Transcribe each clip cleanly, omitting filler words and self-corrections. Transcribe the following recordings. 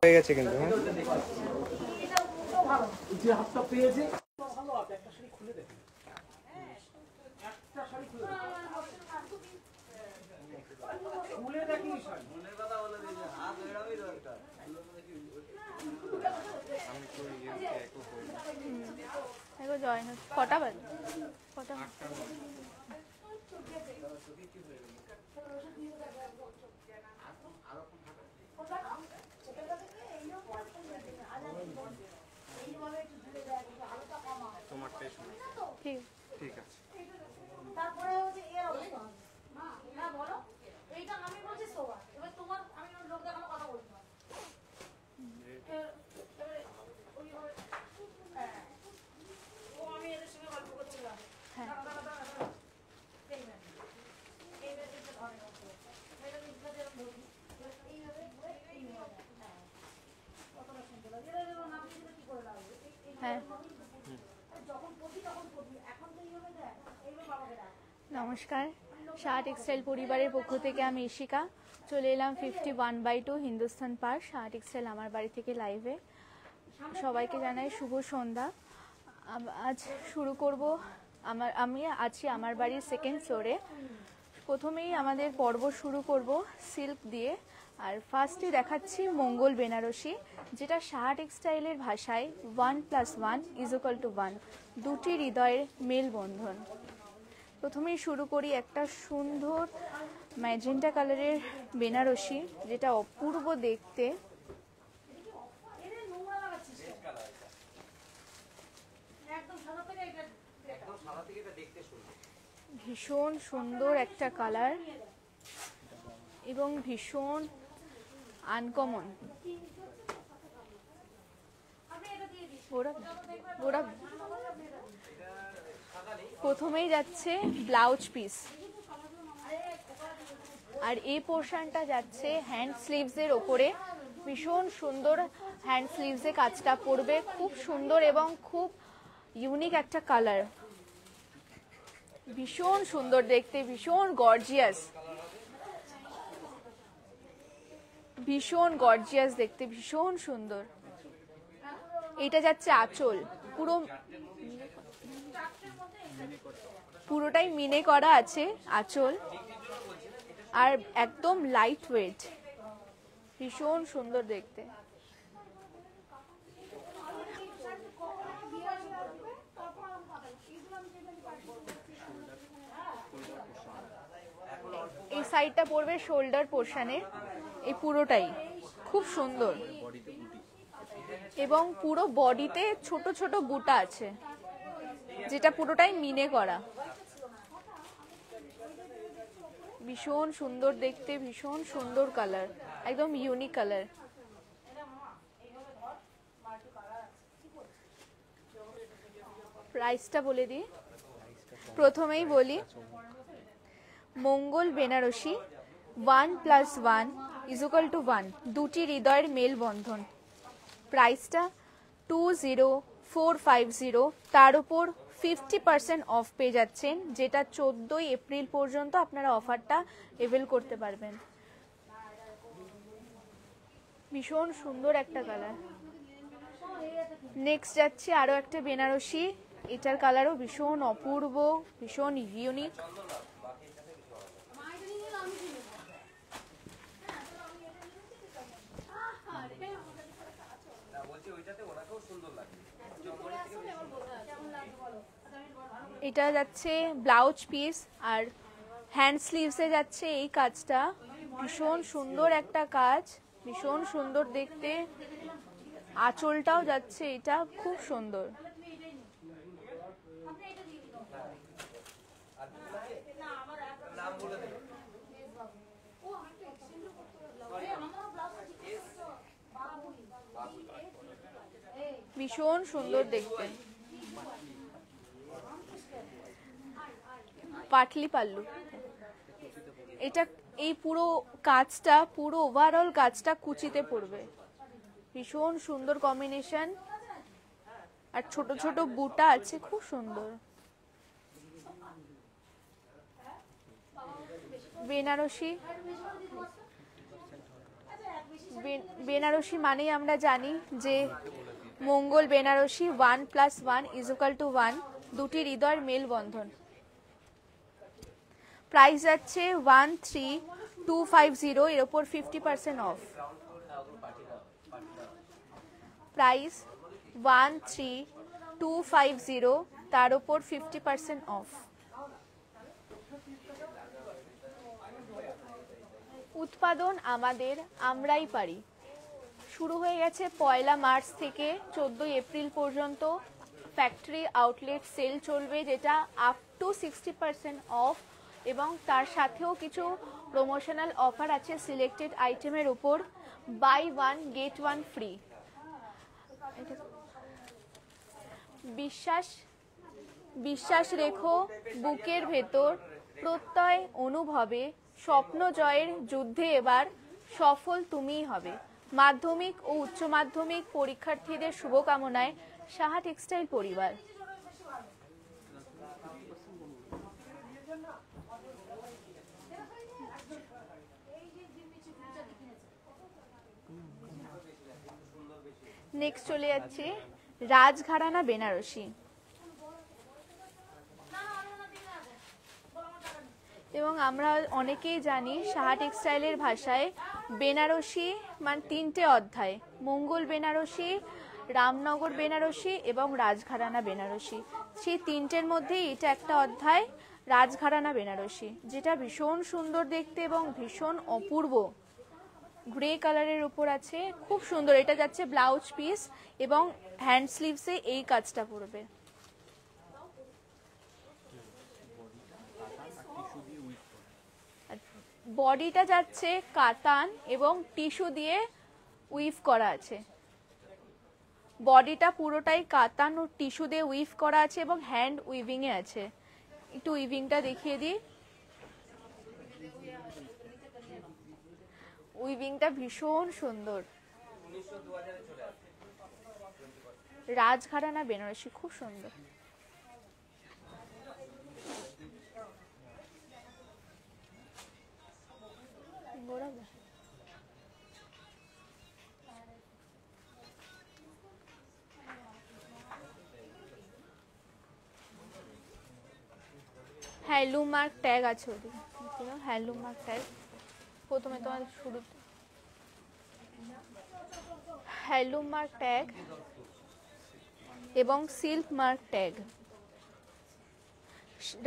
হয়ে গেছে কিন্তু হ্যাঁ যে হাতটা পেয়েছে ভালো আছে একটা শাড়ি খুলে দেখুন একটা শাড়ি খুলে খুলে দেখি শাড়ি মনের কথা বলে দিয়েছে হাত এড়াবই দরকার আমি তো ইয়েতে একো হই দেখো জয়েন কটা বাজে কটা তোমারটাই শুনে ঠিক ঠিক আছে তারপরে হচ্ছে এর অবস্থা মা না বলো এইটা আমি বলছি সোয়া এবার তোমার আমি লোক দেখানো কথা বলতে পারি ও আমি এদের সঙ্গে গল্প করছিলাম হ্যাঁ হ্যাঁ নমস্কার শাহ টেক্সটাইল পরিবারের পক্ষ থেকে আমি ইশিকা চলে এলাম 51/2 হিন্দুস্তান পার্ক শাহ টেক্সটাইল আমার বাড়ি থেকে লাইভে সবাইকে জানাই শুভ সন্ধ্যা আজ শুরু করব আমি আছি আমার বাড়ির সেকেন্ড ফ্লোরে প্রথমেই আমাদের পর্ব শুরু করব সিল্ক দিয়ে আর ফার্স্টে দেখাচ্ছি মঙ্গল বেনারসি যেটা শাহ টেক্সটাইলের ভাষায় 1+1=1 দুটি হৃদয়ের মেলবন্ধন প্রথমেই শুরু করি একটা সুন্দর ম্যাজেন্টা কালারের বেনারসি যেটা অপূর্ব দেখতে ভীষণ সুন্দর একটা কালার এবং ভীষণ আনকমন প্রথমেই যাচ্ছে ব্লাউজ পিস আর এই পোর্শনটা যাচ্ছে হ্যান্ড স্লিভসের ওপরে ভীষণ সুন্দর হ্যান্ড স্লিভসে কাজটা পড়বে খুব সুন্দর এবং খুব ইউনিক একটা কালার ভীষণ সুন্দর দেখতে ভীষণ গর্জিয়াস দেখতে ভীষণ সুন্দর এটা যাচ্ছে আঁচল পুরোটাই মিনে করা আছে আঁচল আর একদম লাইট ওয়েট ভীষণ সুন্দর দেখতে এই সাইডটা পড়বে শোল্ডার পোর্শনে এই পুরোটাই খুব সুন্দর এবং পুরো বডিতে ছোট ছোট বুটা আছে যেটা পুরোটাই মিনে করা ভীষণ সুন্দর দেখতে ভীষণ সুন্দর কালার একদম ইউনিক কালার প্রাইসটা বলে দিই প্রথমেই বলি মঙ্গল বেনারসি 1+1=1 দুটি হৃদয়ের মেলবন্ধন প্রাইসটা 20450 তার উপর 50% অফ পেয়ে যাচ্ছেন যেটা 14 এপ্রিল পর্যন্ত আপনারা অফারটা এভেল করতে পারবেন ভীষণ সুন্দর একটা কালার নেক্সট যাচ্ছে আরো একটা বেনারসি এটার কালারও ভীষণ অপূর্ব ভীষণ ইউনিক এটা যাচ্ছে ব্লাউজ পিস আর হ্যান্ড স্লিভসে যাচ্ছে এই কাজটা ভীষণ সুন্দর একটা কাজ ভীষণ সুন্দর দেখতে আঁচলটাও যাচ্ছে এটা খুব সুন্দর ভীষণ সুন্দর দেখতে পাটলি পাল্লু এটা এই পুরো কাজটা পুরো ওভারঅল কাজটা কুচিতে পড়বে ভীষণ সুন্দর কম্বিনেশন আর ছোট ছোট বুটা আছে খুব সুন্দর বেনারসি বেনারসি মানেই আমরা জানি যে মঙ্গল বেনারসি 1+1=1, দুটি হৃদয়ের মেলবন্ধন। প্রাইস যাচ্ছে 13,250, এর ওপর 50% অফ। প্রাইস 13,250, তার ওপর 50% অফ। উৎপাদন আমাদের, আমরাই পারি। শুরু হয়ে গেছে 1 মার্চ থেকে 14 এপ্রিল পর্যন্ত ফ্যাক্টরি আউটলেট সেল চলবে, যেটা আপ টু 60% অফ, এবং তার সাথেও কিছু প্রমোশনাল অফার আছে সিলেক্টেড আইটেমের উপর। Buy 1 get 1 free. বিশ্বাস রেখো বুকের ভেতর, প্রত্যয় অনুভবে, স্বপ্ন জয়ের যুদ্ধে এবার সফল তুমিই হবে। মাধ্যমিক ও উচ্চ মাধ্যমিক পরীক্ষার্থীদের শুভকামনায় সাহা টেক্সটাইল পরিবার। নেক্সট চলে যাচ্ছে রাজঘরানা বেনারসি। এবং আমরা অনেকেই জানি সাহা টেক্সটাইলের ভাষায় বেনারসি মানে 3টে অধ্যায়: মঙ্গল বেনারসি, রামনগর বেনারসি এবং রাজঘরানা বেনারসি। সেই 3টের মধ্যেই এটা একটা অধ্যায়, রাজঘরানা বেনারসি, যেটা ভীষণ সুন্দর দেখতে এবং ভীষণ অপূর্ব। গ্রে কালারের উপর আছে, খুব সুন্দর। এটা যাচ্ছে ব্লাউজ পিস এবং হ্যান্ড স্লিভসে এই কাজটা পড়বে। বডিটা যাচ্ছে কাতান এবং টিস্যু দিয়ে উইভ করা আছে। বডিটা পুরোটাই কাতান ও টিস্যু দিয়ে উইভ করা আছে এবং হ্যান্ড উইভিং এ আছে। একটু উইভিংটা দেখিয়ে দিই। উইভিংটা ভীষণ সুন্দর। রাজঘরানা বেনারসি খুব সুন্দর। হ্যান্ডলুম মার্ক ট্যাগ আছে ওদিকে, হ্যান্ডলুম মার্ক ট্যাগ। প্রথমে তোমার শুরু হ্যান্ডলুম মার্ক ট্যাগ এবং silk mark tag.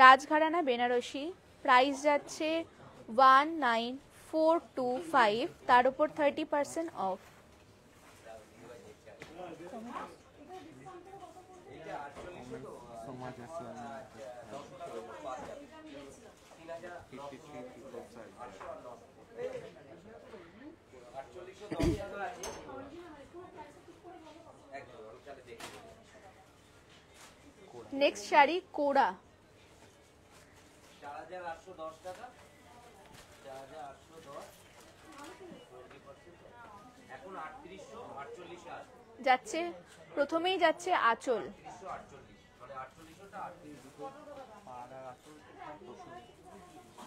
রাজঘরানা Banarasi, price যাচ্ছে 19,425, তার উপর 30% অফ। সমাজ নেক্সট শাড়ি কোড়া। 4,810 টাকা, 4,810, এখন 3848 যাচ্ছে। প্রথমেই যাচ্ছে আঁচল। 3848 মানে 48টা 38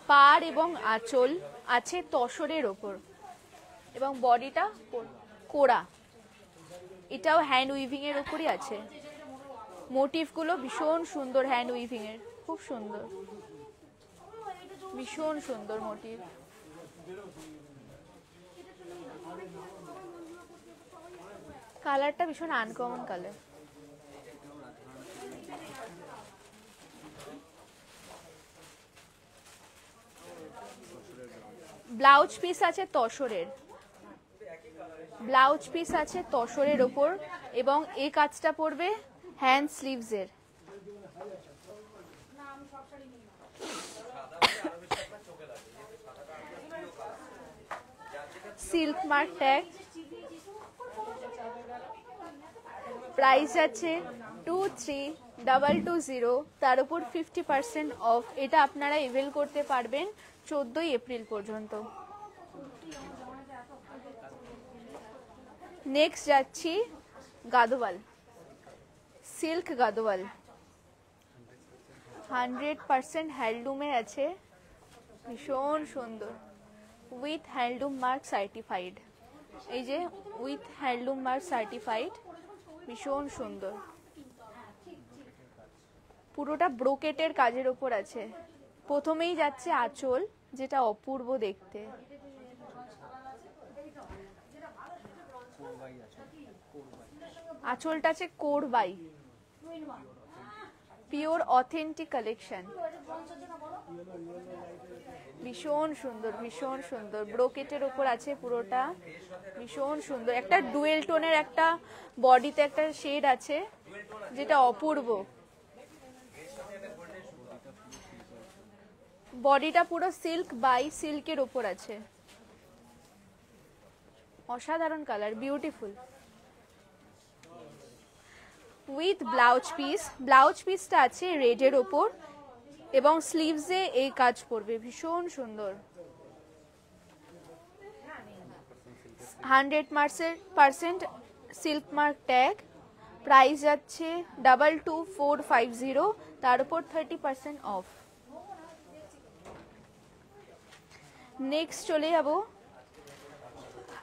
পাড় এবং আঁচল আছে তসরের ওপর এবং বডিটা কোড়া। এটাও হ্যান্ড উইভিং এর উপরই আছে। মোটিভগুলো ভীষণ সুন্দর, হ্যান্ড উইভিং এর, খুব সুন্দর, ভীষণ সুন্দর মোটিভ। কালারটা ভীষণ আনকমন কালার। ব্লাউজ পিস আছে তসরের, ব্লাউজ পিস আছে তসরের ওপর এবং এই কাজটা পড়বে হ্যান্ড স্লিভস এর। Silk mark tag. প্রাইস আছে 23,220, তার উপর 50% অফ। এটা আপনারা এভেল করতে পারবেন 14 এপ্রিল পর্যন্ত। নেক্সট যাচ্ছি গাদোয়াল, সিল্ক গাদোয়াল। 100% হ্যান্ডলুমে আছে, ভীষণ সুন্দর, উইথ হ্যান্ডলুম মার্ক সার্টিফাইড। এই যে উইথ হ্যান্ডলুম মার্ক সার্টিফাইড, ভীষণ সুন্দর। পুরোটা ব্রোকেটের কাজের ওপর আছে। প্রথমেই যাচ্ছে আঁচল, যেটা অপূর্ব দেখতে। আঁচলটা আছে কোরবাই, পিওর অথেন্টিক কালেকশন, ভীষণ সুন্দর, ভীষণ সুন্দর। ব্রোকেটের ওপর আছে পুরোটা, ভীষণ সুন্দর। একটা ডুয়েল টোনের একটা বডিতে একটা শেড আছে, যেটা অপূর্ব। বডিটা পুরো সিল্ক বাই সিল্কের ওপর আছে, অসাধারণ colour, beautiful. With blouse piece, blouse পিসটা আছে রেডের ওপর এবং স্লিভসে এই কাজ করবে, ভীষণ সুন্দর। 100% সিল্ক মার্ক ট্যাগ, প্রাইস যাচ্ছে 222450, তার উপর 30% অফ। নেক্সট চলে যাব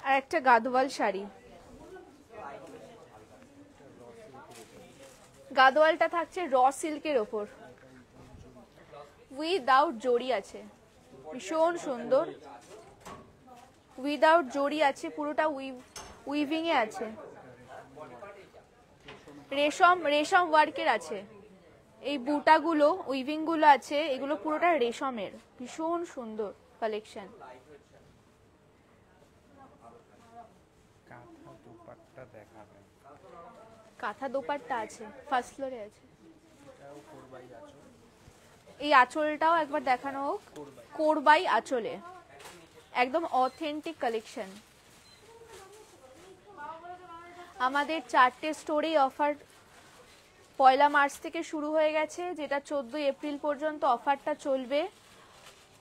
আর একটা গাদোয়াল শাড়ি। গাদোয়ালটা থাকছে র সিল্কের ওপর, উইদাউট জড়ি আছে, ভীষণ সুন্দর। উইদাউট জড়ি আছে, পুরোটা উইভিং এ আছে, রেশম রেশম ওয়ার্কের আছে। এই বুটাগুলো উইভিং গুলো আছে, এগুলো পুরোটা রেশমের, ভীষণ সুন্দর কালেকশন। কাঁথা দুপাট্টা দেখাবেন। কাঁথা দোপাট্টা আছে, ফার্স্ট ফ্লোরে আছে। এটাও কোরবাই আঁচল। এই আঁচলটাও একবার দেখানো হোক, কোরবাই আঁচলে, একদম অথেন্টিক কালেকশন। আমাদের 4টে স্টোরেই অফার 1 মার্চ থেকে শুরু হয়ে গেছে, যেটা 14 এপ্রিল পর্যন্ত অফারটা চলবে।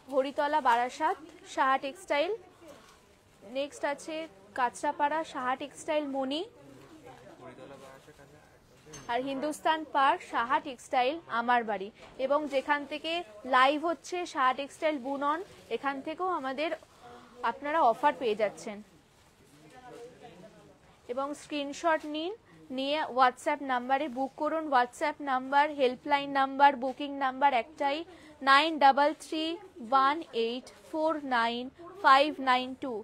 হরিতলা, বারাসাত, সাহা টেক্সটাইল। নেক্সট আছে কাঁচরাপাড়া, সাহা টেক্সটাইল, মণি। আর হিন্দুস্তান পার্ক, সাহা টেক্সটাইল, আমার বাড়ি। এবং যেখান থেকে লাইভ হচ্ছে সাহা টেক্সটাইল বুনন, এখান থেকেও আপনারা অফার পেয়ে যাচ্ছেন। এবং স্ক্রিনশট নিয়ে হোয়াটসঅ্যাপ নাম্বারে বুক করুন। WhatsApp number, helpline number, booking number একটাই, 9331849592।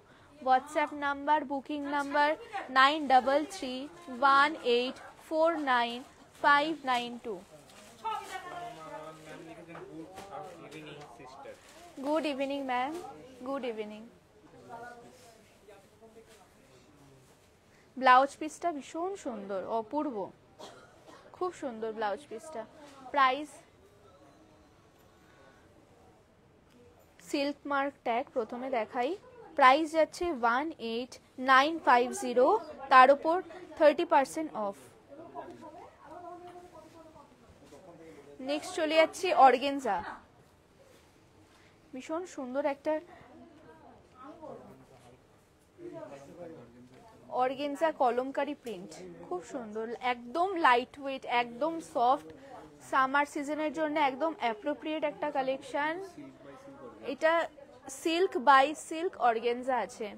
WhatsApp number, booking number 9331849592। Good evening ma'am, good evening. Blouse পিসটা ভীষণ সুন্দর, অপূর্ব, খুব সুন্দর ব্লাউজ পিসটা। প্রাইস সিল্ক মার্ক ট্যাগ প্রথমে দেখাই, প্রাইস যাচ্ছে 18950, তার উপর 30% অফ। নেক্সট চলে যাচ্ছি অর্গেনজা, ভীষণ সুন্দর একটা অর্গেনজা কলমকারি প্রিন্ট, খুব সুন্দর, একদম লাইট ওয়েট, একদম সফট, সামার সিজনের জন্য একদম অ্যাপ্রোপ্রিয়েট একটা কালেকশন। এটা সিল্ক বাই সিল্ক অর্গেনজা আছে,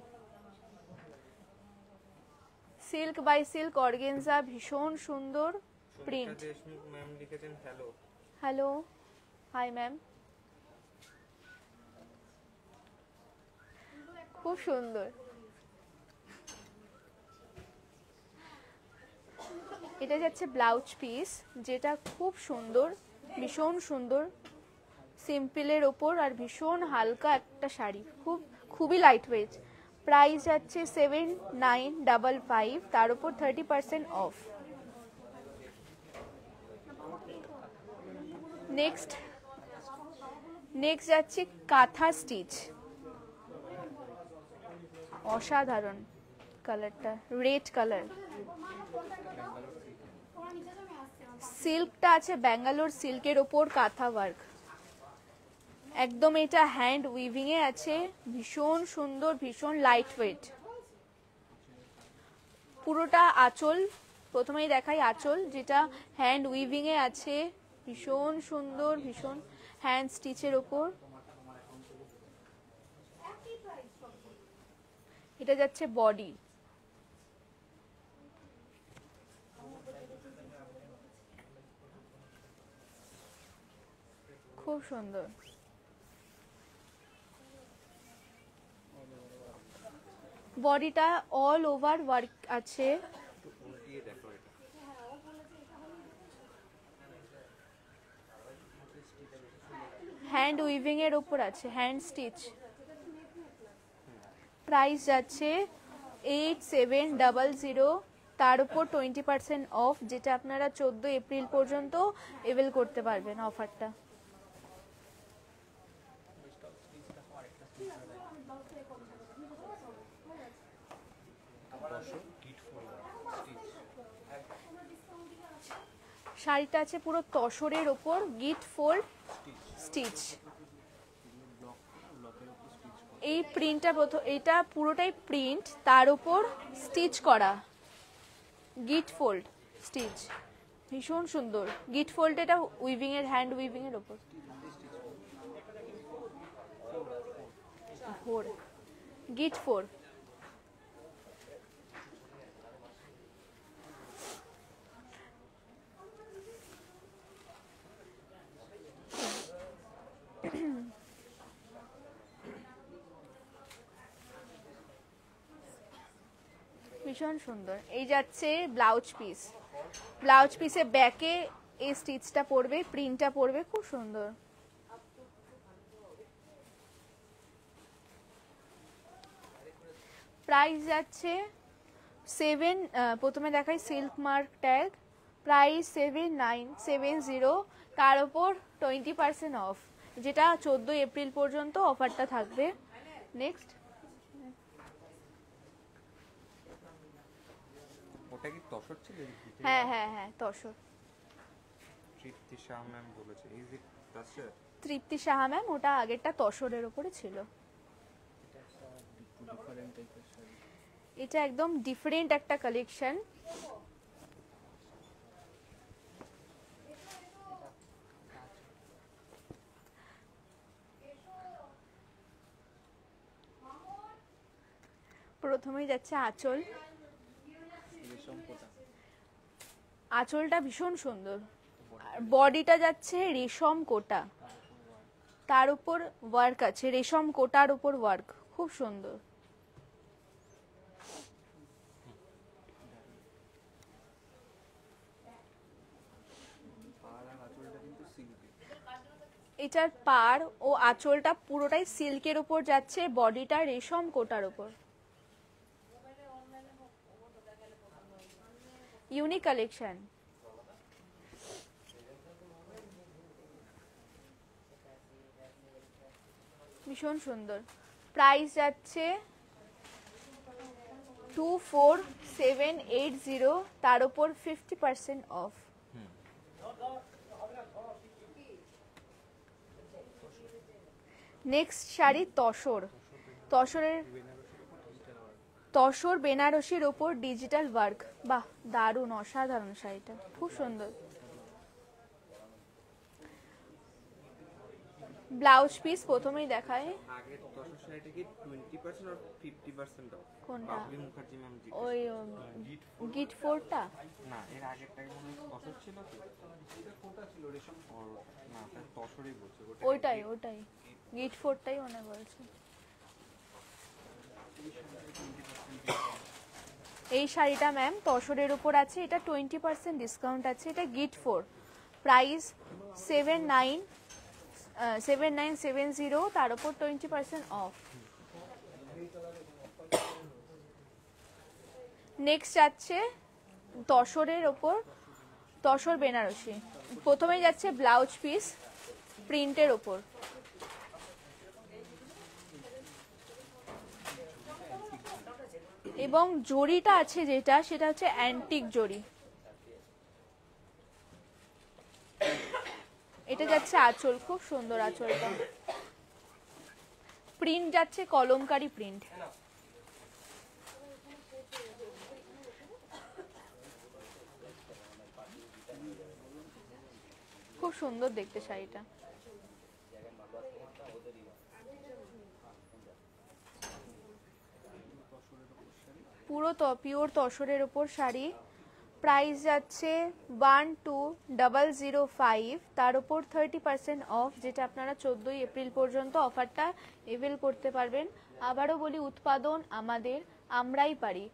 সিল্ক বাই সিল্ক অর্গেনজা, ভীষণ সুন্দর প্রিন্ট। ম্যাম লিখেছেন হ্যালো। হ্যালো, হাই ম্যাম, খুব সুন্দর। এটা যাচ্ছে ব্লাউজ পিস, যেটা খুব সুন্দর, ভীষণ সুন্দর, সিম্পলের ওপর আর ভীষণ হালকা একটা শাড়ি, খুবই লাইট ওয়েট। প্রাইস যাচ্ছে 7955, তার উপর 30% অফ। নেক্সট যাচ্ছে কাঁথা স্টিচ, অসাধারণ কালারটা, রেড কালার। সিল্কটা আছে ব্যাঙ্গালোর সিল্কের ওপর কাঁথা ওয়ার্ক, একদম এটা হ্যান্ড উইভিং এ আছে, ভীষণ সুন্দর, ভীষণ লাইট ওয়েট। পুরোটা আঁচল, প্রথমেই দেখাই আঁচল, যেটা হ্যান্ড উইভিং এ আছে, ভীষণ সুন্দর, ভীষণ হ্যান্ড স্টিচের ওপর। এটা যাচ্ছে বডি, খুব সুন্দর। বডিটা অল ওভার ওয়ার্ক আছে। একটু উল্টিয়ে দেখো এটা। হ্যান্ড উইভিং এর উপর আছে, হ্যান্ড স্টিচ। প্রাইস যাচ্ছে 8700, তার উপর 20% অফ, যেটা আপনারা 14 এপ্রিল পর্যন্ত এভেল করতে পারবেন অফারটা। শাড়িটা আছে পুরো তসরের ওপর, গিট ফোল্ড স্টিচ। এই প্রিন্টটা এটা পুরোটাই প্রিন্ট, তার উপর স্টিচ করা, গিট ফোল্ড স্টিচ, ভীষণ সুন্দর। গিট ফোল্ড এটা উইভিং এর, হ্যান্ড উইভিং এর ওপর। ফোর, গিট ফোর। ভীষণ সুন্দর। এই যাচ্ছে ব্লাউজ পিস, ব্লাউজ পিসে ব্যাকে এই স্টিচটা পড়বে, প্রিন্টটা পড়বে, খুব সুন্দর। প্রাইস যাচ্ছে প্রথমে দেখাই সিল্ক মার্ক ট্যাগ, প্রাইস 7970, তার উপর 20% অফ, যেটা 14 এপ্রিল পর্যন্ত অফারটা থাকবে। নেক্সট, ওটা কি তসর ছিল? হ্যাঁ হ্যাঁ হ্যাঁ তসর। তৃপ্তি শাহ ম্যাম বলেছে, is it tussar? Tripti Saha ma'am, ওটা আগেরটা তসরের উপরে ছিল। এটা একদম ডিফারেন্ট একটা কালেকশন। প্রথমেই যাচ্ছে আঁচল। আঁচলটা ভীষণ সুন্দর। বডিটা যাচ্ছে রেশম কোটা, তার উপর ওয়ার্ক আছে, রেশম কোটার উপর ওয়ার্ক, খুব সুন্দর। এটার পাড় ও আঁচলটা পুরোটাই সিল্কের উপর যাচ্ছে, বডিটা রেশম কোটার উপর। Unique collection. ভীষণ সুন্দর। প্রাইস যাচ্ছে 24780, তার উপর 50% অফ। নেক্সট শাড়ি তসর। তসর বেনারসির ওপর ডিজিটাল ওয়ার্ক, বাহ দারুণ, অসাধারণ শাড়িটা, খুব সুন্দর। ব্লাউজ পিস প্রথমেই দেখায়। আগের তসর শাড়িটা কি 20% আর 50% অফ? কোনটা? বাবলি মুখার্জি ম্যাম জি। ওই গিট ফোরটা না, এর আগেরটা মনে হয় তসর ছিল কি? এটা কোনটা ছিল? রেশম? না, তাই তসরই বলছে ওটা। ওটাই গিট ফোরটাই মনে বলছে। এই শাড়িটা ম্যাম তসরের উপর আছে, এটা 20% ডিসকাউন্ট আছে, এটা গিট ফোর। প্রাইস 7970, তার উপর 20% অফ। নেক্সট যাচ্ছে তসরের ওপর, তসর বেনারসি। প্রথমে যাচ্ছে ব্লাউজ পিস প্রিন্টের ওপর, এবং জরিটা আছে যেটা, সেটা হচ্ছে অ্যান্টিক জরি। এটা যাচ্ছে আঁচল, খুব সুন্দর আঁচলটা। প্রিন্ট যাচ্ছে কলমকারী প্রিন্ট। খুব সুন্দর দেখতে শাড়িটা। পুরো পিওর তসরের ওপর শাড়ি, প্রাইস যাচ্ছে 12,005, তার উপর 30% অফ, যেটা আপনারা 14ই এপ্রিল পর্যন্ত অফারটা এভেল করতে পারবেন। আবারও বলি, উৎপাদন আমাদের, আমরাই পারি।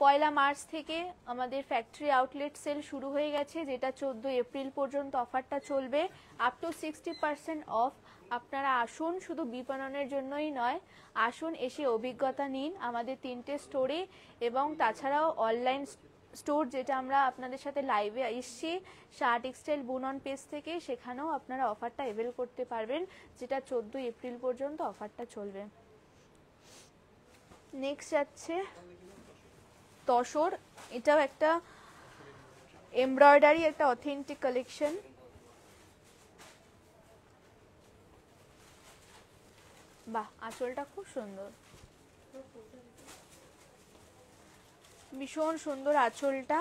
পয়লা মার্চ থেকে আমাদের ফ্যাক্টরি আউটলেট সেল শুরু হয়ে গেছে, যেটা 14 এপ্রিল পর্যন্ত অফারটা চলবে, আপ টু 60% অফ। আপনারা আসুন, শুধু বিপণনের জন্যই নয়, আসুন এসে অভিজ্ঞতা নিন আমাদের 3টে স্টোরে, এবং তাছাড়াও অনলাইন স্টোর, যেটা আমরা আপনাদের সাথে লাইভে এসছি শাহ টেক্সটাইল বুনন পেজ থেকে, সেখানেও আপনারা অফারটা এভেল করতে পারবেন, যেটা 14 এপ্রিল পর্যন্ত অফারটা চলবে। নেক্সট যাচ্ছে তসর, এটাও একটা এমব্রয়ডারি, একটা অথেন্টিক কালেকশন। বাহ, আঁচলটা খুব সুন্দর, ভীষণ সুন্দর আঁচলটা।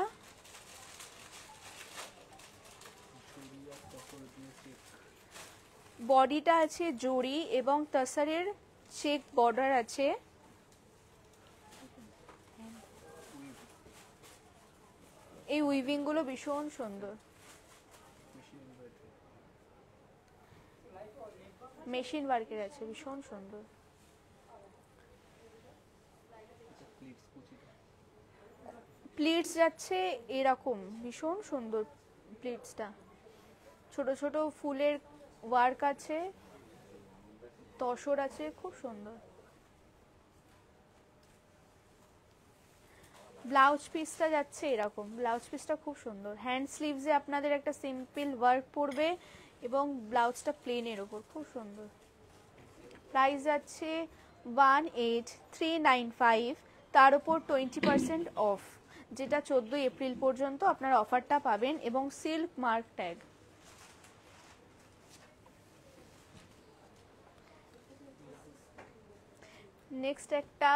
বডিটা আছে জরি এবং তসরের চেক বর্ডার আছে। এই উইভিং গুলো ভীষণ সুন্দর, মেশিন ওয়ার্কের আছে, ভীষণ সুন্দর। প্লিটস যাচ্ছে এরকম, ভীষণ সুন্দর প্লিটসটা, ছোট ছোট ফুলের ওয়ার্ক আছে, তসর আছে, খুব সুন্দর। ব্লাউজ পিসটা যাচ্ছে এরকম, ব্লাউজ পিসটা খুব সুন্দর, হ্যান্ড স্লিভসে আপনাদের একটা সিম্পল ওয়ার্ক পড়বে এবং ব্লাউজটা প্লেনের ওপর, খুব সুন্দর। প্রাইস যাচ্ছে 18,395, তার উপর 20% অফ, যেটা 14 এপ্রিল পর্যন্ত আপনারা অফারটা পাবেন, এবং সিল্ক মার্ক ট্যাগ। নেক্সট একটা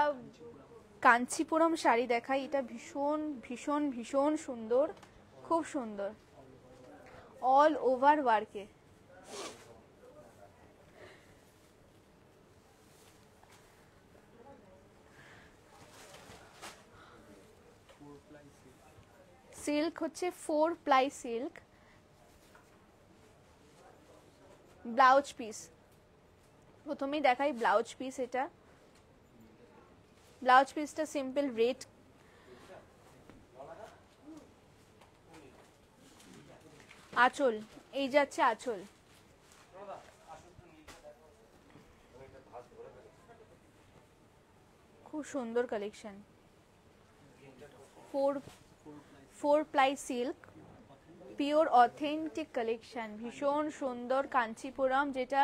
কাঞ্চিপুরম শাড়ি দেখাই, এটা ভীষণ ভীষণ ভীষণ সুন্দর, খুব সুন্দর, অল ওভার ওয়ার্কে। সিল্ক হচ্ছে 4 প্লাই সিল্ক। ব্লাউজ পিস প্রথমেই দেখাই, ব্লাউজ পিস, এটা ব্লাউজ পিসটা সিম্পল রেড, আঁচল এই যাচ্ছে আঁচল, খুব সুন্দর collection. 4 ply silk, pure authentic collection, ভীষণ সুন্দর কাঞ্চিপুরম, যেটা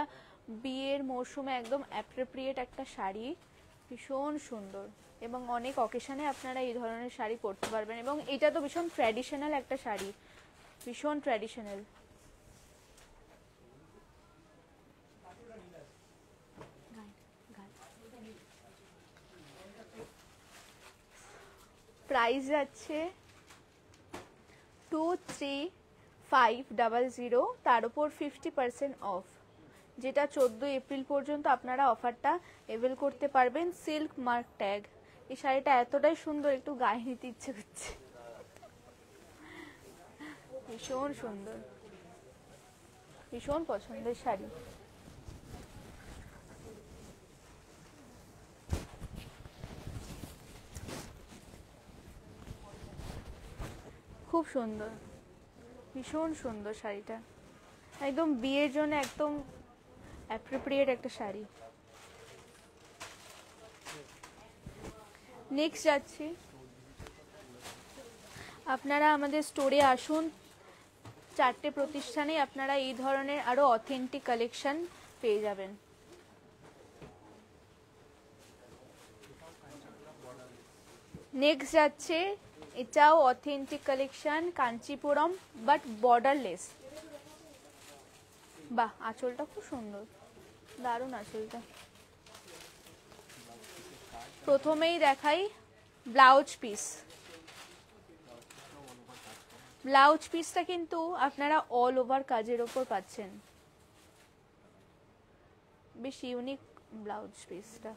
বিয়ের মরশুমে একদম অ্যাপ্রোপ্রিয়েট একটা শাড়ি, ভীষণ সুন্দর, এবং অনেক অকেশনে আপনারা এই ধরনের শাড়ি পরতে পারবেন, এবং এটা তো ভীষণ ট্র্যাডিশনাল একটা শাড়ি, ভীষণ ট্র্যাডিশনাল। প্রাইস যাচ্ছে 23,500, তার উপর 50% অফ, যেটা 14 এপ্রিল পর্যন্ত আপনারা অফারটা এভেল করতে পারবেন। সিল্ক মার্ক ট্যাগ, এই শাড়িটা এতটাই সুন্দর, একটু গায়ে নিতে ইচ্ছে করছে, ভীষণ সুন্দর, ভীষণ পছন্দের শাড়ি। খুব সুন্দর, ভীষণ সুন্দর শাড়িটা, একদম বিয়ের জন্য একদম অ্যাপ্রোপ্রিয়েট একটা শাড়ি। নেক্সট যাচ্ছি, আপনারা আমাদের স্টোরে আসুন, 4টে প্রতিষ্ঠানে আপনারা এই ধরনের আরো অথেন্টিক কালেকশন পেয়ে যাবেন। নেক্সট যাচ্ছে, এটাও authentic collection, Kanchipuram, but borderless. বাহ, আঁচলটা খুব সুন্দর, দারুণ আঁচলটা। প্রথমেই দেখাই ব্লাউজ পিস, ব্লাউজ পিসটা কিন্তু আপনারা অল ওভার কাজের ওপর পাচ্ছেন, বেশ ইউনিক ব্লাউজ পিসটা।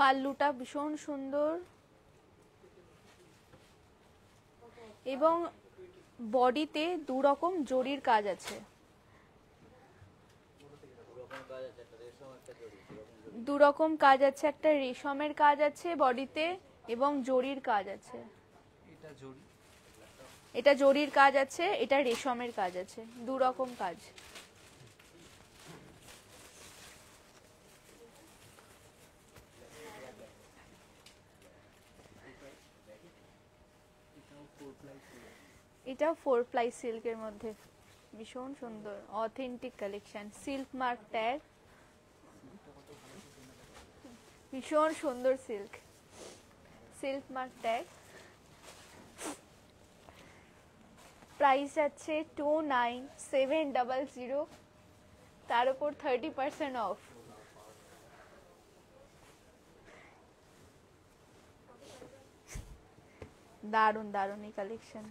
পাল্লুটা ভীষণ সুন্দর এবং বডিতে দু রকম জরির কাজ আছে, দু রকম কাজ আছে, একটা রেশমের কাজ আছে বডিতে এবং জরির কাজ আছে। এটা জরি, এটা জরির কাজ আছে, এটা রেশমের কাজ আছে, দু রকম কাজ। এটা 4 ply সিল্কের মধ্যে ভীষণ সুন্দর authentic collection, silk mark tag, ভীষণ সুন্দর silk, silk mark tag. Price আছে 29700, তার উপর 30% অফ। দারুন দারুন এই কালেকশন।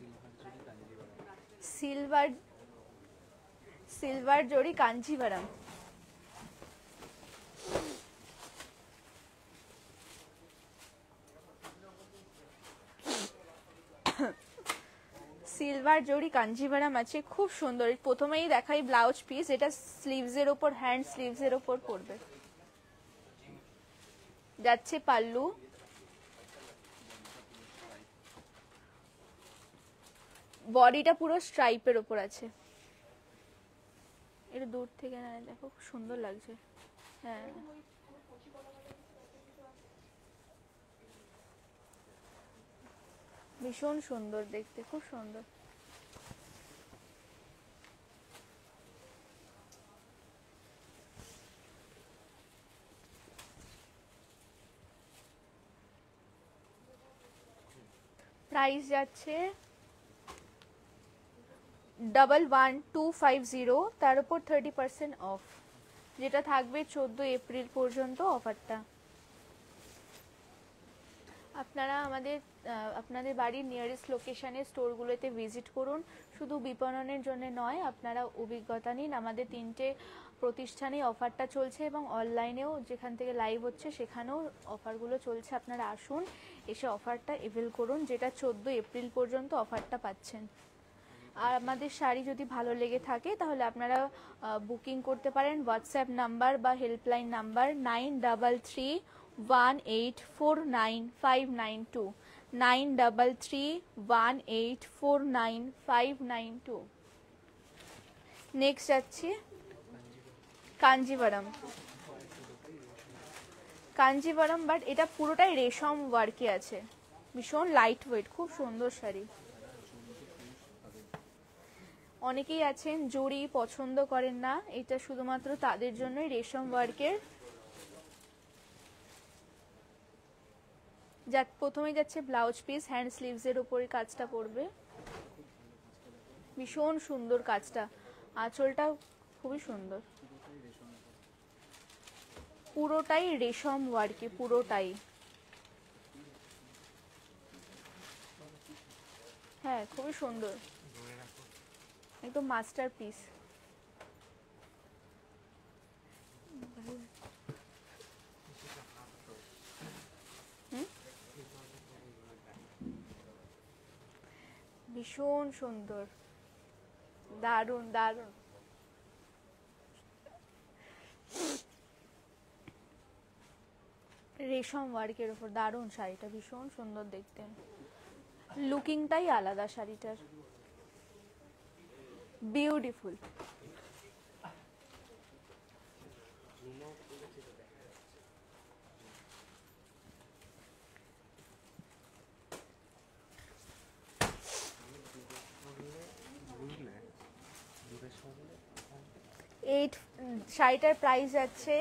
সিলভার সিলভার জরি কাঞ্জিভারাম, সিলভার জরি কাঞ্জিভারাম আছে, খুব সুন্দর। প্রথমেই দেখাই ব্লাউজ পিস, এটা স্লিভসের ওপর, হ্যান্ড স্লিভসের ওপর পড়বে। যাচ্ছে পাল্লু, বডিটা পুরো স্ট্রাইপের ওপর আছে। এটা দূর থেকে না দেখো খুব সুন্দর লাগছে। হ্যাঁ, ভীষণ সুন্দর দেখতে, খুব সুন্দর। প্রাইস যাচ্ছে 11250, তার উপর 30% অফ, যেটা থাকবে 14 এপ্রিল পর্যন্ত অফারটা। আপনারা আপনাদের বাড়ির নিয়ারেস্ট লোকেশনে স্টোরগুলোতে ভিজিট করুন। শুধু বিপণনের জন্য নয়, আপনারা অভিজ্ঞতা নিন। আমাদের 3টে প্রতিষ্ঠানে অফারটা চলছে এবং অনলাইনেও যেখান থেকে লাইভ হচ্ছে সেখানেও অফারগুলো চলছে। আপনারা আসুন, এসে অফারটা এভেল করুন, যেটা 14 এপ্রিল পর্যন্ত অফারটা পাচ্ছেন। আর আমাদের শাড়ি যদি ভালো লেগে থাকে তাহলে আপনারা বুকিং করতে পারেন। হোয়াটসঅ্যাপ নাম্বার বা হেল্পলাইন নাম্বার 9331849592, 9331849592। নেক্সট যাচ্ছি কাঞ্জিভারাম, কাঞ্জিভারাম, বাট এটা পুরোটাই রেশম ওয়ার্কে আছে, ভীষণ লাইট ওয়েট, খুব সুন্দর শাড়ি। অনেকেই আছেন জরি পছন্দ করেন না, এটা শুধুমাত্র তাদের জন্যই, রেশম ওয়ার্কের। প্রথমেই যাচ্ছে ব্লাউজ পিস, হ্যান্ড স্লিভসের উপরে কাজটা পড়বে, ভীষণ সুন্দর কাজটা, আঁচলটা খুবই সুন্দর, পুরোটাই রেশম ওয়ার্কে, পুরোটাই। হ্যাঁ, খুবই সুন্দর, একদম মাস্টার পিস। ভীষণ সুন্দর, দারুণ দারুণ। রেশম ওয়ার্কের উপর দারুণ শাড়িটা, ভীষণ সুন্দর দেখতে, লুকিংটাই আলাদা শাড়িটার, বিউটিফুল। শাড়িটার প্রাইস যাচ্ছে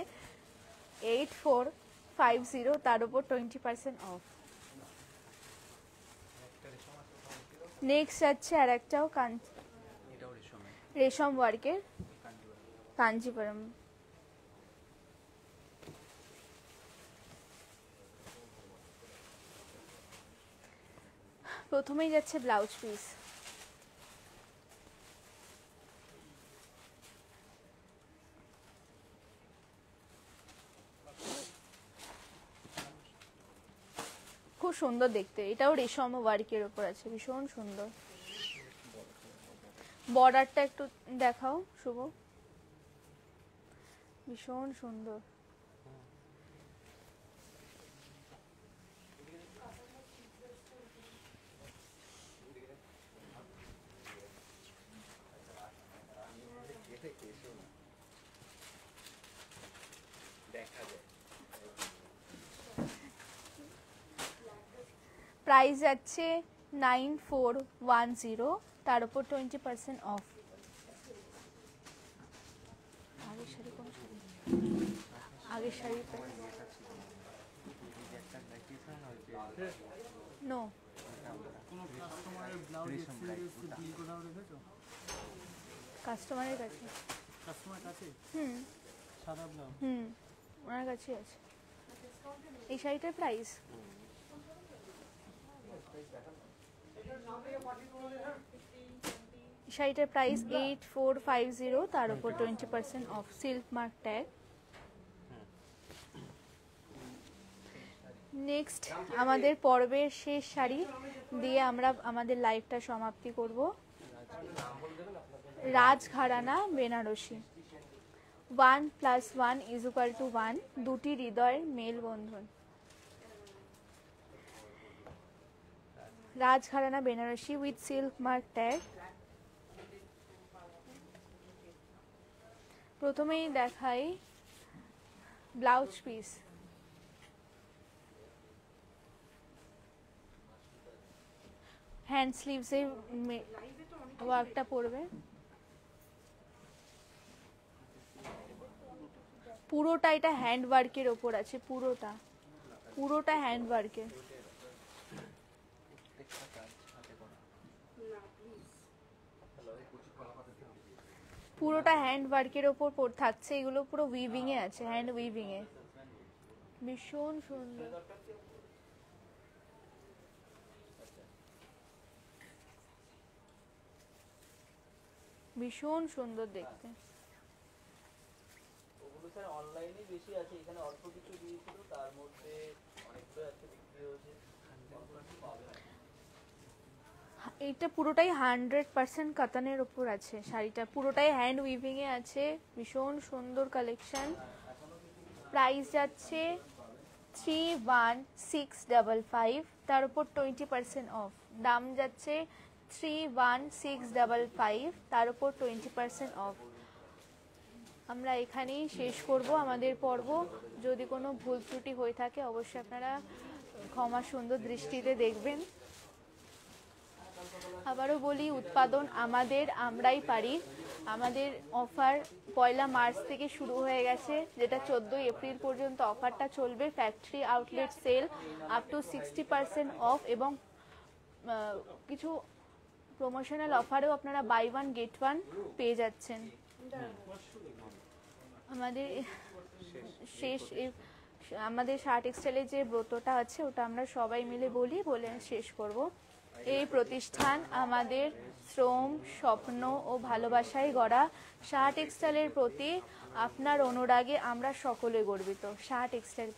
8450, তার উপর 20% অফ। নেক্সট যাচ্ছে আর একটাও রেশম ওয়ার্কের কাঞ্জিভারাম, প্রথমেই যাচ্ছে ব্লাউজ পিস, খুব সুন্দর দেখতে, এটাও রেশম ওয়ার্কের ওপর আছে, ভীষণ সুন্দর। বর্ডারটা একটু দেখাও শুভ, ভীষণ সুন্দর। প্রাইস যাচ্ছে 9410, তার উপর 20% অফ। আগের শাড়ি কোন শাড়ি? আগের শাড়ি নো, কোনো কাস্টমারের ব্লাউজ এক্সচেঞ্জের বিল কোথাও রেখেছো? কাস্টমারের কাছে। কাস্টমার কাছে হুম সাদা ব্লাউজ হুম, ওনার কাছেই আছে। এই শাড়িটার প্রাইস শাড়িটার প্রাইস 8450, তার উপর 20% of, silk mark tag. Next আমাদের পর্বের শেষ শাড়ি দিয়ে আমরা আমাদের লাইভটা সমাপ্তি করব। রাজঘরানা বেনারসি, 1+1=1, দুটি হৃদয়ের মেলবন্ধন। রাজঘরানা Banarasi with silk mark tag. প্রথমেই দেখাই ব্লাউজ পিস, হ্যান্ড স্লিভসে ওয়ার্কটা পড়বে। পুরোটা এটা হ্যান্ড ওয়ার্কের ওপর আছে, পুরোটা হ্যান্ড ওয়ার্কের। পুরোটা হ্যান্ড ওয়ার্কের ওপর থাকছে, এগুলো পুরো উইভিং এ আছে, হ্যান্ড উইভিং এ, ভীষণ সুন্দর। ভীষণ সুন্দর দেখতে। ওগুলো স্যার অনলাইনে বেশি আছে, এখানে অল্প কিছু দিয়েছিল, তার মধ্যে অনেকগুলো আছে বিক্রি হয়েছে। এটা পুরোটাই 100% কাতানের ওপর আছে, শাড়িটা পুরোটাই হ্যান্ড উইভিং এ আছে, ভীষণ সুন্দর কালেকশন। প্রাইস যাচ্ছে 31,655, তার উপর 20% অফ। দাম যাচ্ছে 31,655, তার উপর 20% অফ। আমরা এখানেই শেষ করব আমাদের পর্ব। যদি কোনো ভুল ত্রুটি হয়ে থাকে অবশ্যই আপনারা ক্ষমা সুন্দর দৃষ্টিতে দেখবেন। আবারও বলি, উৎপাদন আমাদের, আমরাই পারি। আমাদের অফার 1 মার্চ থেকে শুরু হয়ে গেছে, যেটা 14 এপ্রিল পর্যন্ত অফারটা চলবে। Factory outlet sale up to 60% off, এবং কিছু প্রমোশনাল অফারেও আপনারা বাই 1 গেট 1 পেয়ে যাচ্ছেন। আমাদের আমাদের শার্ট টেক্সটাইলের যে ব্রতটা আছে ওটা আমরা সবাই মিলে বলে শেষ করব। এই প্রতিষ্ঠান আমাদের শ্রম, স্বপ্ন ও ভালোবাসায় গড়া। শার্ট টেক্সটাইলের প্রতি আপনার অনুরাগে আমরা সকলে গর্বিত। Shirt textile